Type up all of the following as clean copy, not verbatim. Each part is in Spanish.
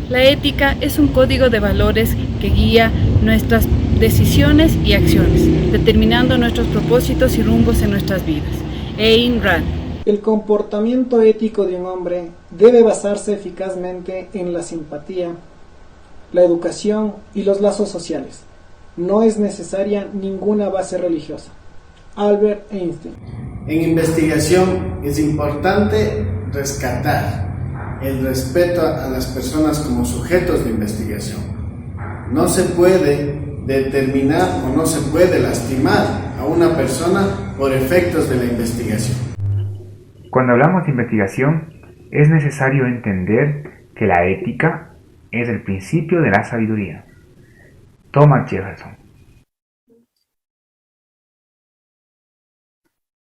La ética es un código de valores que guía nuestras decisiones y acciones, determinando nuestros propósitos y rumbos en nuestras vidas. Ayn Rand. El comportamiento ético de un hombre debe basarse eficazmente en la simpatía, la educación y los lazos sociales. No es necesaria ninguna base religiosa. Albert Einstein. En investigación es importante rescatar el respeto a las personas como sujetos de investigación. No se puede determinar o no se puede lastimar a una persona por efectos de la investigación. Cuando hablamos de investigación, es necesario entender que la ética es el principio de la sabiduría. Thomas Jefferson.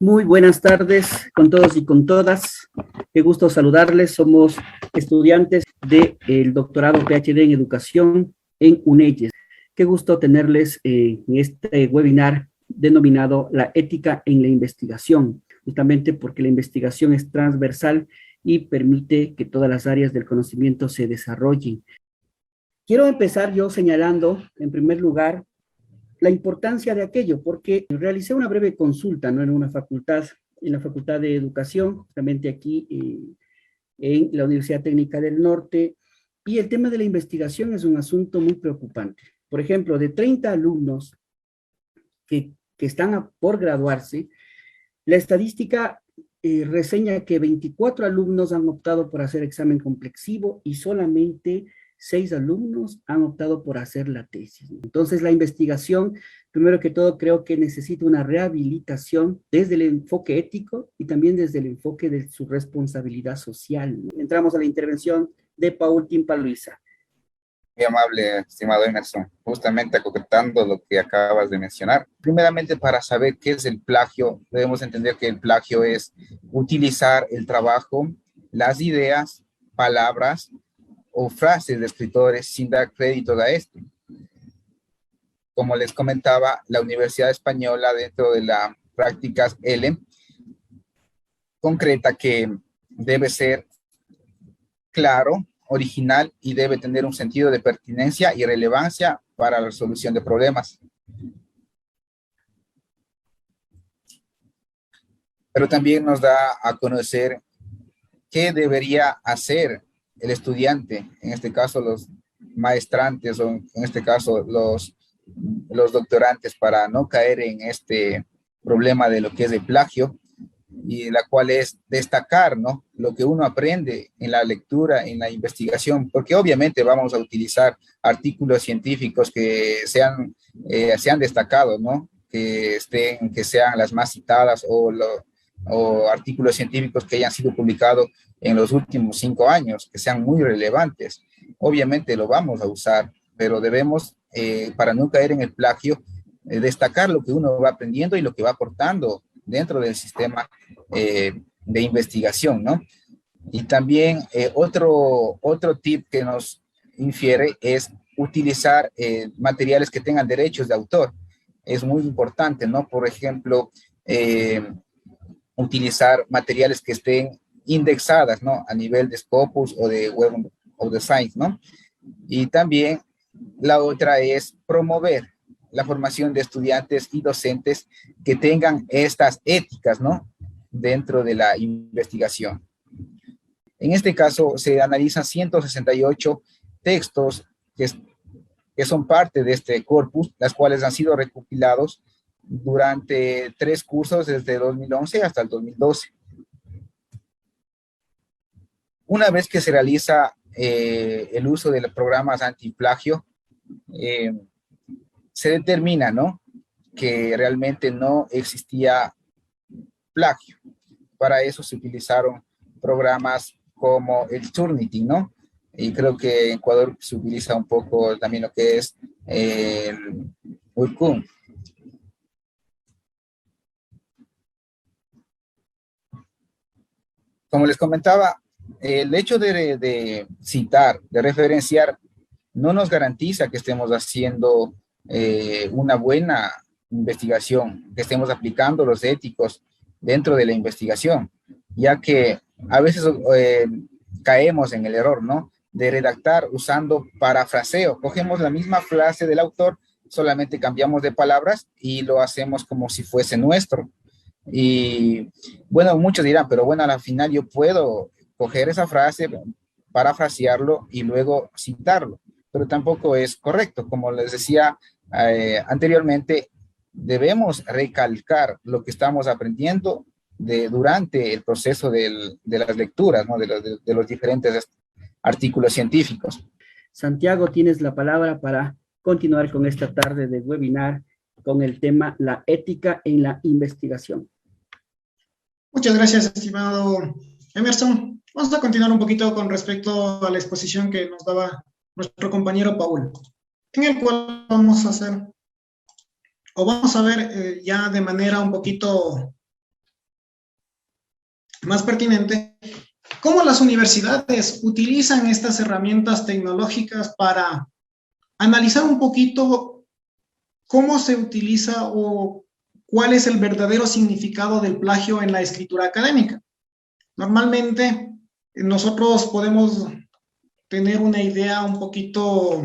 Muy buenas tardes con todos y con todas. Qué gusto saludarles. Somos estudiantes del doctorado PhD en Educación en UNEYES. Qué gusto tenerles en este webinar denominado La ética en la investigación, justamente porque la investigación es transversal y permite que todas las áreas del conocimiento se desarrollen. Quiero empezar yo señalando, en primer lugar, la importancia de aquello, porque realicé una breve consulta, ¿no?, en la Facultad de Educación, justamente aquí en la Universidad Técnica del Norte, y el tema de la investigación es un asunto muy preocupante. Por ejemplo, de 30 alumnos que están por graduarse, la estadística reseña que 24 alumnos han optado por hacer examen complexivo y solamente 6 alumnos han optado por hacer la tesis. Entonces, la investigación, primero que todo, creo que necesita una rehabilitación desde el enfoque ético y también desde el enfoque de su responsabilidad social. Entramos a la intervención de Paul Timpaluisa. Muy amable, estimado Emerson. Justamente acogetando lo que acabas de mencionar. Primeramente, para saber qué es el plagio, debemos entender que el plagio es utilizar el trabajo, las ideas, palabras o frases de escritores sin dar crédito a esto. Como les comentaba, la Universidad Española, dentro de las prácticas L, concreta que debe ser claro, original y debe tener un sentido de pertinencia y relevancia para la resolución de problemas. Pero también nos da a conocer qué debería hacer el estudiante, en este caso los maestrantes o en este caso los doctorantes, para no caer en este problema de lo que es el plagio, y la cual es destacar, ¿no?, lo que uno aprende en la lectura, en la investigación, porque obviamente vamos a utilizar artículos científicos que sean destacados, ¿no?, que sean las más citadas o artículos científicos que hayan sido publicados en los últimos 5 años, que sean muy relevantes. Obviamente lo vamos a usar, pero debemos, para no caer en el plagio, destacar lo que uno va aprendiendo y lo que va aportando dentro del sistema de investigación, ¿no? Y también otro tip que nos infiere es utilizar materiales que tengan derechos de autor. Es muy importante, ¿no? Por ejemplo, utilizar materiales que estén indexadas, ¿no?, a nivel de Scopus o de Web of the Science, ¿no? Y también la otra es promover la formación de estudiantes y docentes que tengan estas éticas, ¿no?, dentro de la investigación. En este caso se analizan 168 textos que son parte de este corpus, las cuales han sido recopilados durante 3 cursos desde 2011 hasta el 2012. Una vez que se realiza el uso de los programas antiplagio, se determina, ¿no?, que realmente no existía plagio. Para eso se utilizaron programas como el Turnitin, ¿no? Y creo que en Ecuador se utiliza un poco también lo que es el Urkun. Como les comentaba, el hecho de citar, de referenciar, no nos garantiza que estemos haciendo una buena investigación, que estemos aplicando los éticos dentro de la investigación, ya que a veces caemos en el error, ¿no?, de redactar usando parafraseo. Cogemos la misma frase del autor, solamente cambiamos de palabras y lo hacemos como si fuese nuestro. Y bueno, muchos dirán, pero bueno, a la final yo puedo coger esa frase, parafrasearlo y luego citarlo, pero tampoco es correcto. Como les decía anteriormente, debemos recalcar lo que estamos aprendiendo durante el proceso de las lecturas, ¿no? de los diferentes artículos científicos. Santiago, tienes la palabra para continuar con esta tarde de webinar con el tema la ética en la investigación. Muchas gracias, estimado Emerson. Vamos a continuar un poquito con respecto a la exposición que nos daba nuestro compañero Paul, en el cual vamos a hacer, o vamos a ver ya de manera un poquito más pertinente, cómo las universidades utilizan estas herramientas tecnológicas para analizar un poquito cómo se utiliza o cuál es el verdadero significado del plagio en la escritura académica. Normalmente, nosotros podemos tener una idea un poquito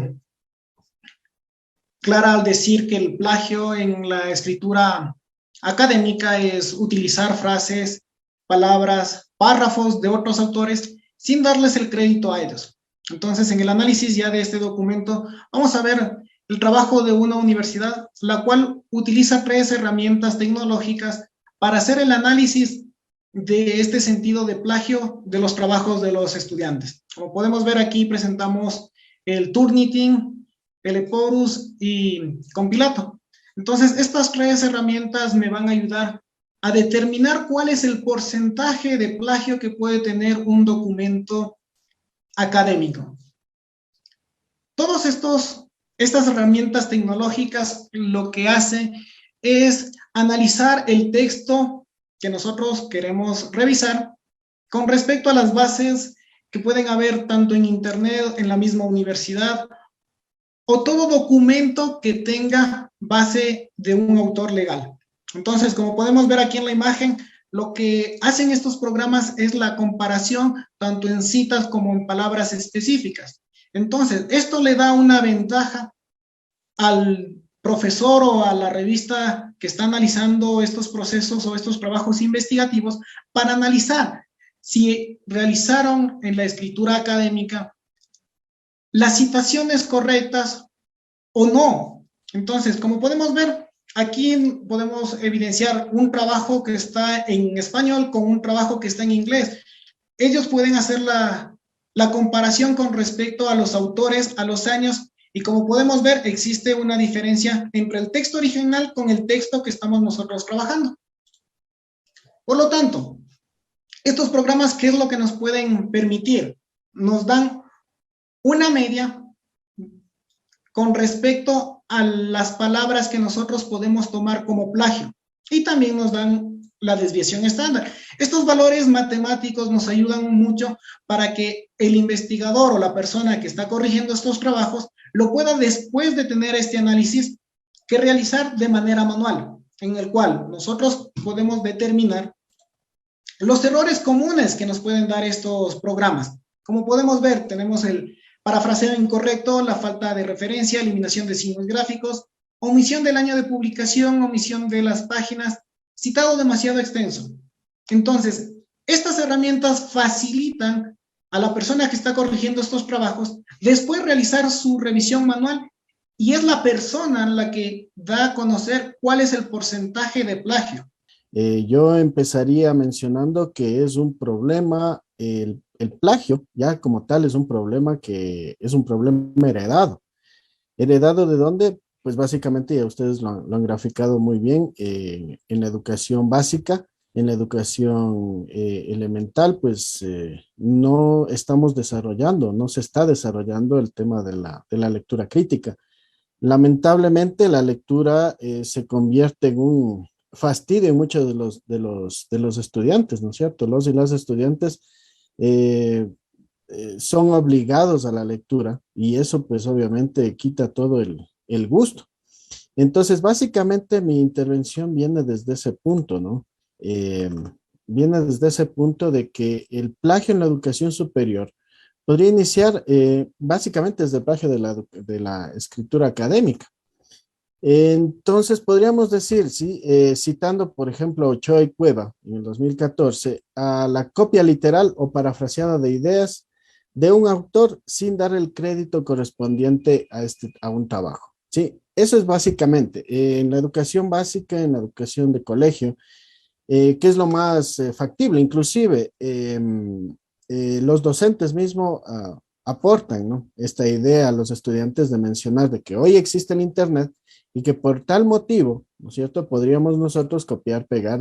clara al decir que el plagio en la escritura académica es utilizar frases, palabras, párrafos de otros autores sin darles el crédito a ellos. Entonces, en el análisis ya de este documento, vamos a ver el trabajo de una universidad, la cual utiliza 3 herramientas tecnológicas para hacer el análisis de este sentido de plagio de los trabajos de los estudiantes. Como podemos ver aquí, presentamos el Turnitin, el Eporus y Compilato. Entonces, estas 3 herramientas me van a ayudar a determinar cuál es el porcentaje de plagio que puede tener un documento académico. Todas estas herramientas tecnológicas lo que hacen es analizar el texto que nosotros queremos revisar con respecto a las bases que pueden haber tanto en internet, en la misma universidad, o todo documento que tenga base de un autor legal. Entonces, como podemos ver aquí en la imagen, lo que hacen estos programas es la comparación tanto en citas como en palabras específicas. Entonces, esto le da una ventaja al profesor o a la revista que está analizando estos procesos o estos trabajos investigativos para analizar si realizaron en la escritura académica las citaciones correctas o no. Entonces, como podemos ver, aquí podemos evidenciar un trabajo que está en español con un trabajo que está en inglés. Ellos pueden hacer la comparación con respecto a los autores, a los años, y como podemos ver, existe una diferencia entre el texto original con el texto que estamos nosotros trabajando. Por lo tanto, estos programas, ¿qué es lo que nos pueden permitir? Nos dan una media con respecto a las palabras que nosotros podemos tomar como plagio, y también nos dan la desviación estándar. Estos valores matemáticos nos ayudan mucho para que el investigador o la persona que está corrigiendo estos trabajos lo pueda, después de tener este análisis, que realizar de manera manual, en el cual nosotros podemos determinar los errores comunes que nos pueden dar estos programas. Como podemos ver, tenemos el parafraseo incorrecto, la falta de referencia, eliminación de signos gráficos, omisión del año de publicación, omisión de las páginas, citado demasiado extenso. Entonces, estas herramientas facilitan a la persona que está corrigiendo estos trabajos después realizar su revisión manual, y es la persona la que da a conocer cuál es el porcentaje de plagio. Yo empezaría mencionando que es un problema, el plagio ya como tal es un problema que es un problema heredado. ¿Heredado de dónde? Pues básicamente ya ustedes lo han graficado muy bien, en la educación básica, en la educación elemental, pues no estamos desarrollando, no se está desarrollando el tema de la lectura crítica. Lamentablemente la lectura se convierte en un fastidio en muchos de los estudiantes, ¿no es cierto? Los y las estudiantes son obligados a la lectura, y eso pues obviamente quita todo el gusto. Entonces, básicamente mi intervención viene desde ese punto, ¿no? Viene desde ese punto de que el plagio en la educación superior podría iniciar básicamente desde el plagio de la escritura académica. Entonces, podríamos decir, ¿sí? Citando, por ejemplo, Ochoa y Cueva en el 2014, a la copia literal o parafraseada de ideas de un autor sin dar el crédito correspondiente a un trabajo. Sí, eso es básicamente en la educación básica, en la educación de colegio, ¿qué es lo más factible? Inclusive, los docentes mismos aportan, ¿no?, esta idea a los estudiantes de mencionar de que hoy existe el Internet y que por tal motivo, ¿no es cierto?, podríamos nosotros copiar, pegar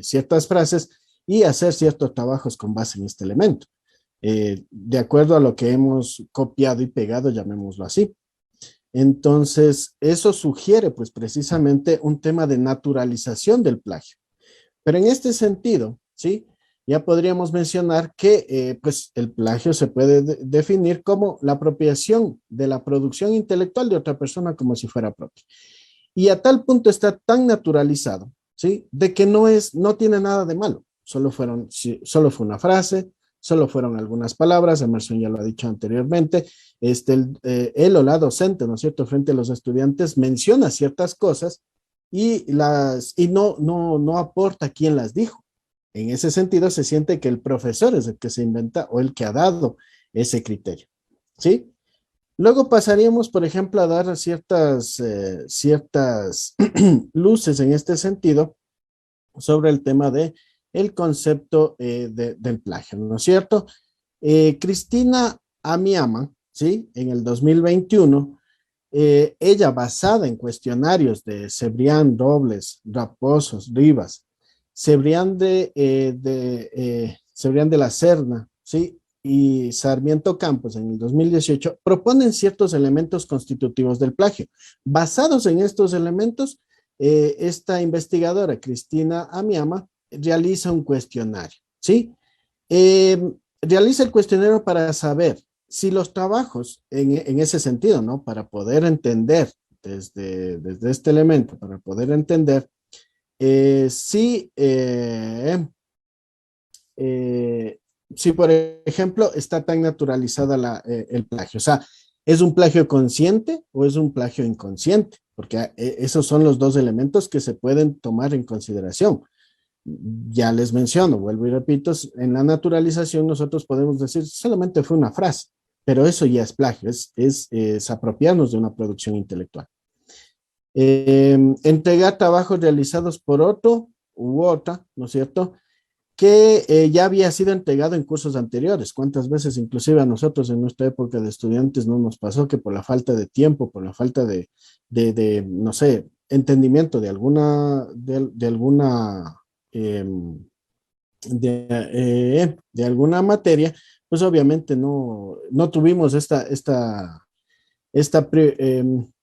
ciertas frases y hacer ciertos trabajos con base en este elemento, de acuerdo a lo que hemos copiado y pegado, llamémoslo así. Entonces, eso sugiere pues precisamente un tema de naturalización del plagio. Pero en este sentido, ¿sí? Ya podríamos mencionar que pues el plagio se puede definir como la apropiación de la producción intelectual de otra persona como si fuera propia. Y a tal punto está tan naturalizado, ¿sí?, de que no tiene nada de malo. Solo fue una frase, solo fueron algunas palabras. Emerson ya lo ha dicho anteriormente. Él o la docente, ¿no es cierto?, frente a los estudiantes menciona ciertas cosas y no aporta quién las dijo. En ese sentido, se siente que el profesor es el que se inventa o el que ha dado ese criterio, ¿sí? Luego pasaríamos, por ejemplo, a dar ciertas luces en este sentido sobre el tema de el concepto del plagio, ¿no es cierto? Cristina Amiama, ¿sí?, en el 2021, ella, basada en cuestionarios de Cebrián, Robles, Raposos, Rivas, Cebrián Cebrián de la Serna, ¿sí?, y Sarmiento Campos en el 2018, proponen ciertos elementos constitutivos del plagio. Basados en estos elementos, esta investigadora, Cristina Amiama, realiza un cuestionario, ¿sí? Realiza el cuestionario para saber si los trabajos en ese sentido, ¿no?, para poder entender desde este elemento, para poder entender si, por ejemplo, está tan naturalizada el plagio. O sea, ¿es un plagio consciente o es un plagio inconsciente? Porque esos son los dos elementos que se pueden tomar en consideración. Ya les menciono, vuelvo y repito, en la naturalización nosotros podemos decir solamente fue una frase, pero eso ya es plagio, es apropiarnos de una producción intelectual. Entregar trabajos realizados por otro u otra, ¿no es cierto?, que ya había sido entregado en cursos anteriores. ¿Cuántas veces inclusive a nosotros en nuestra época de estudiantes no nos pasó que por la falta de tiempo, por la falta de no sé, entendimiento de alguna de alguna materia, pues obviamente no tuvimos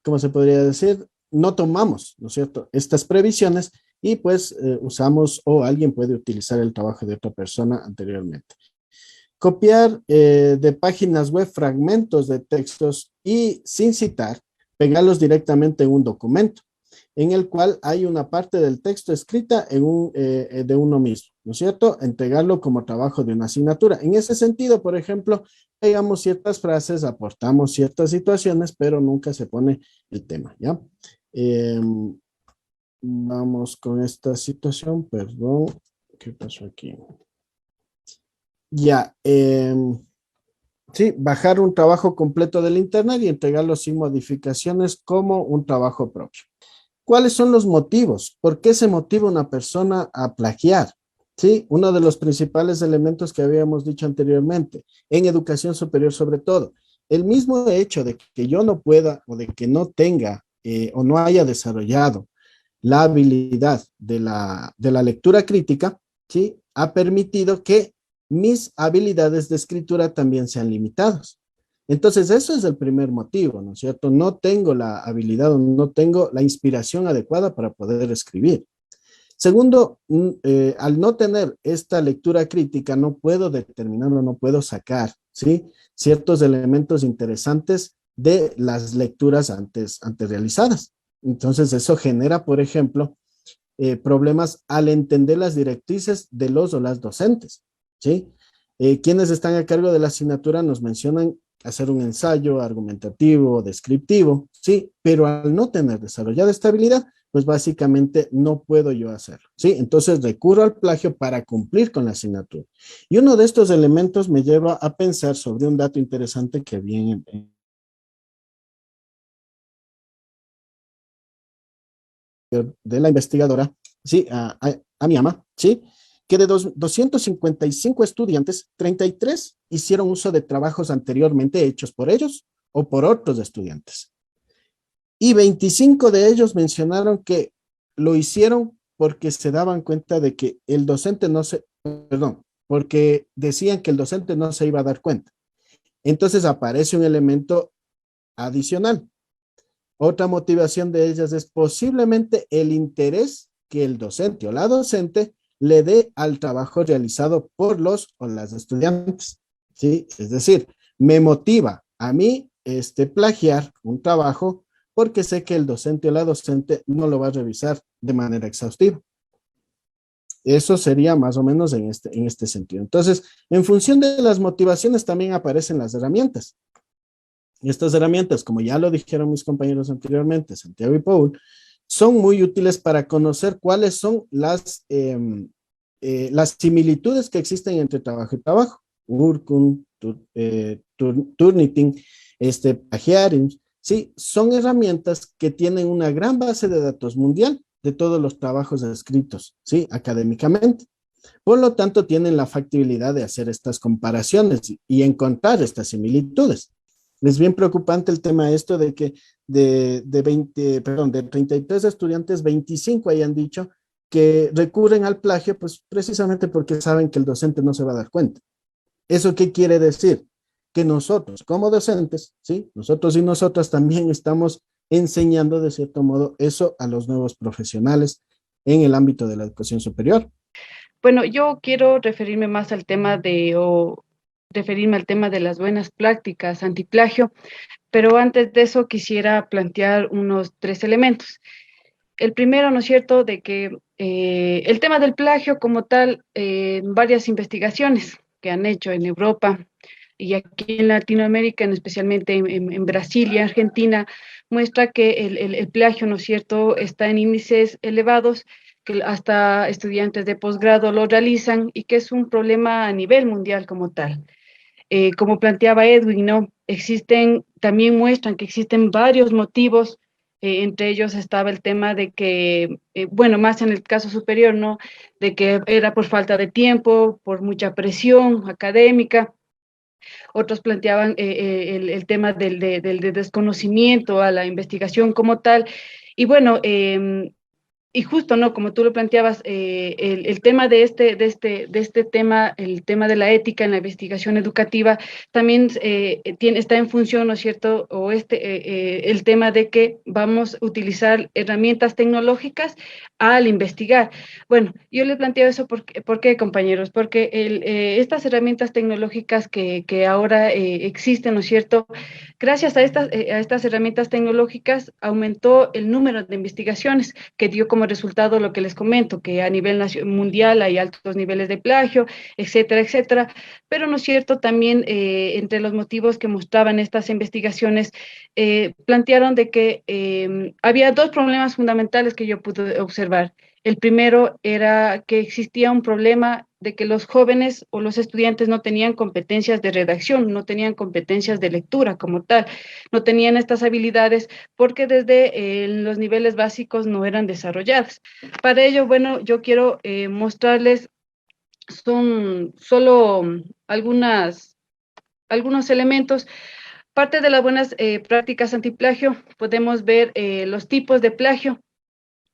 ¿cómo se podría decir? No tomamos, ¿no es cierto?, estas previsiones y pues usamos o alguien puede utilizar el trabajo de otra persona anteriormente. Copiar de páginas web fragmentos de textos y sin citar, pegarlos directamente en un documento en el cual hay una parte del texto escrita de uno mismo, ¿no es cierto? Entregarlo como trabajo de una asignatura. En ese sentido, por ejemplo, pegamos ciertas frases, aportamos ciertas situaciones, pero nunca se pone el tema, ¿ya? Vamos con esta situación, perdón, ¿qué pasó aquí? Ya, sí, bajar un trabajo completo del internet y entregarlo sin modificaciones como un trabajo propio. ¿Cuáles son los motivos? ¿Por qué se motiva una persona a plagiar? Sí, uno de los principales elementos que habíamos dicho anteriormente, en educación superior sobre todo, el mismo hecho de que yo no pueda o de que no tenga o no haya desarrollado la habilidad de la lectura crítica, ¿sí?, ha permitido que mis habilidades de escritura también sean limitadas. Entonces, eso es el primer motivo, ¿no es cierto? No tengo la habilidad o no tengo la inspiración adecuada para poder escribir. Segundo, al no tener esta lectura crítica, no puedo determinarlo, no puedo sacar, ¿sí?, ciertos elementos interesantes de las lecturas antes realizadas. Entonces, eso genera, por ejemplo, problemas al entender las directrices de los o las docentes, ¿sí? Quienes están a cargo de la asignatura nos mencionan hacer un ensayo argumentativo, descriptivo, sí, pero al no tener desarrollada esta habilidad, pues básicamente no puedo yo hacerlo, ¿sí? Entonces recurro al plagio para cumplir con la asignatura. Y uno de estos elementos me lleva a pensar sobre un dato interesante que viene de la investigadora, ¿sí? A mi ama, ¿sí? Que de 255 estudiantes, 33 hicieron uso de trabajos anteriormente hechos por ellos o por otros estudiantes. Y 25 de ellos mencionaron que lo hicieron porque se daban cuenta de que el docente no se, perdón, porque decían que el docente no se iba a dar cuenta. Entonces aparece un elemento adicional. Otra motivación de ellas es posiblemente el interés que el docente o la docente le dé al trabajo realizado por los o las estudiantes, ¿sí? Es decir, me motiva a mí plagiar un trabajo porque sé que el docente o la docente no lo va a revisar de manera exhaustiva. Eso sería más o menos en este sentido. Entonces, en función de las motivaciones también aparecen las herramientas. Y estas herramientas, como ya lo dijeron mis compañeros anteriormente, Santiago y Paul, son muy útiles para conocer cuáles son las similitudes que existen entre trabajo y trabajo. Urkun, Turnitin, Plagiarium, sí, son herramientas que tienen una gran base de datos mundial de todos los trabajos escritos, sí, académicamente. Por lo tanto, tienen la factibilidad de hacer estas comparaciones y encontrar estas similitudes. Es bien preocupante el tema esto de que de 33 estudiantes, 25 hayan dicho que recurren al plagio, pues precisamente porque saben que el docente no se va a dar cuenta. ¿Eso qué quiere decir? Que nosotros, como docentes, ¿sí? Nosotros y nosotras también estamos enseñando de cierto modo eso a los nuevos profesionales en el ámbito de la educación superior. Bueno, yo quiero referirme más al tema referirme al tema de las buenas prácticas antiplagio, pero antes de eso quisiera plantear unos 3 elementos. El primero, ¿no es cierto?, de que el tema del plagio como tal, varias investigaciones que han hecho en Europa y aquí en Latinoamérica, especialmente en Brasil y Argentina, muestra que el plagio, ¿no es cierto?, está en índices elevados, que hasta estudiantes de posgrado lo realizan y que es un problema a nivel mundial como tal. Como planteaba Edwin, ¿no? También muestran que existen varios motivos, entre ellos estaba el tema de que, bueno, más en el caso superior, ¿no? De que era por falta de tiempo, por mucha presión académica. Otros planteaban el tema del desconocimiento a la investigación como tal. Y bueno, y justo, ¿no? Como tú lo planteabas, el tema de este tema, el tema de la ética en la investigación educativa, también está en función, ¿no es cierto? O el tema de que vamos a utilizar herramientas tecnológicas al investigar. Bueno, yo les planteo eso, ¿por qué, compañeros? Porque estas herramientas tecnológicas que ahora existen, ¿no es cierto? Gracias a estas herramientas tecnológicas aumentó el número de investigaciones que dio como resultado lo que les comento, que a nivel mundial hay altos niveles de plagio, etcétera, etcétera. Pero no es cierto, también entre los motivos que mostraban estas investigaciones, plantearon de que había 2 problemas fundamentales que yo pude observar. El primero era que existía un problema de que los jóvenes o los estudiantes no tenían competencias de redacción, no tenían competencias de lectura como tal, no tenían estas habilidades porque desde los niveles básicos no eran desarrolladas. Para ello, bueno, yo quiero mostrarles, son solo algunos elementos. Parte de las buenas prácticas antiplagio, podemos ver los tipos de plagio.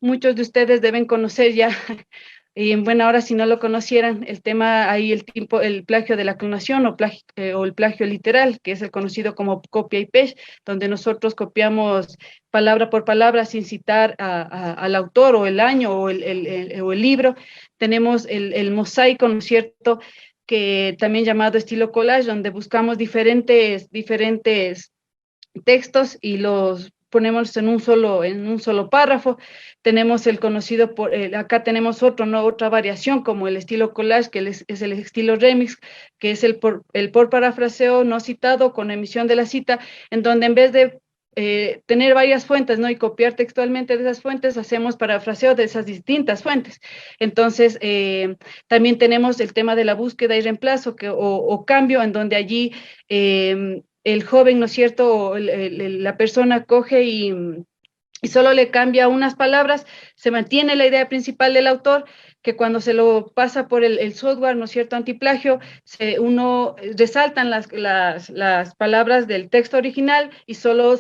Muchos de ustedes deben conocer ya, y en buena hora si no lo conocieran, el tema ahí, el plagio de la clonación o el plagio literal, que es el conocido como copia y paste, donde nosotros copiamos palabra por palabra sin citar al autor o el año o el libro. Tenemos el mosaico, ¿no es cierto?, que también llamado estilo collage, donde buscamos diferentes textos y los ponemos en un solo párrafo. Tenemos el conocido, acá tenemos otra variación como el estilo collage, que es el estilo remix, que es el por parafraseo no citado con emisión de la cita, en donde en vez de tener varias fuentes, ¿no? Y copiar textualmente de esas fuentes, hacemos parafraseo de esas distintas fuentes. Entonces, también tenemos el tema de la búsqueda y reemplazo o cambio, en donde allí el joven, ¿no es cierto?, o la persona coge y solo le cambia unas palabras, se mantiene la idea principal del autor, que cuando se lo pasa por el software, ¿no es cierto?, antiplagio, uno resaltan las palabras del texto original y solo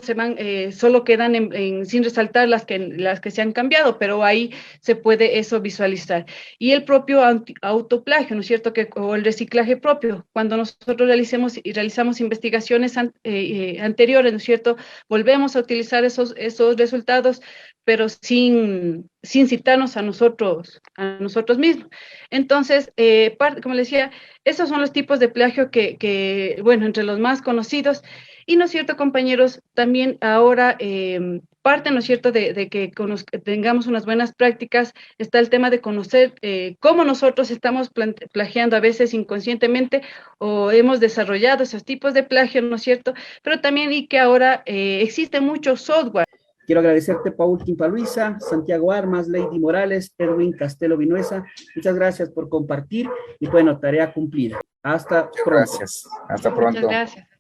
quedan sin resaltar las que se han cambiado, pero ahí se puede eso visualizar. Y el propio autoplagio, ¿no es cierto?, o el reciclaje propio, cuando nosotros realizamos investigaciones anteriores, ¿no es cierto?, volvemos a utilizar esos resultados, pero sin citarnos a nosotros mismos. Entonces, como les decía, esos son los tipos de plagio que, bueno, entre los más conocidos. Y, ¿no es cierto, compañeros? También ahora, parte, ¿no es cierto?, de que tengamos unas buenas prácticas, está el tema de conocer cómo nosotros estamos plagiando a veces inconscientemente o hemos desarrollado esos tipos de plagio, ¿no es cierto? Pero también y que ahora existe mucho software. Quiero agradecerte, Paul Quimpa Luisa, Santiago Armas, Lady Morales, Edwin Castelo Vinuesa. Muchas gracias por compartir y bueno, tarea cumplida. Hasta pronto. Gracias. Hasta pronto. Muchas gracias.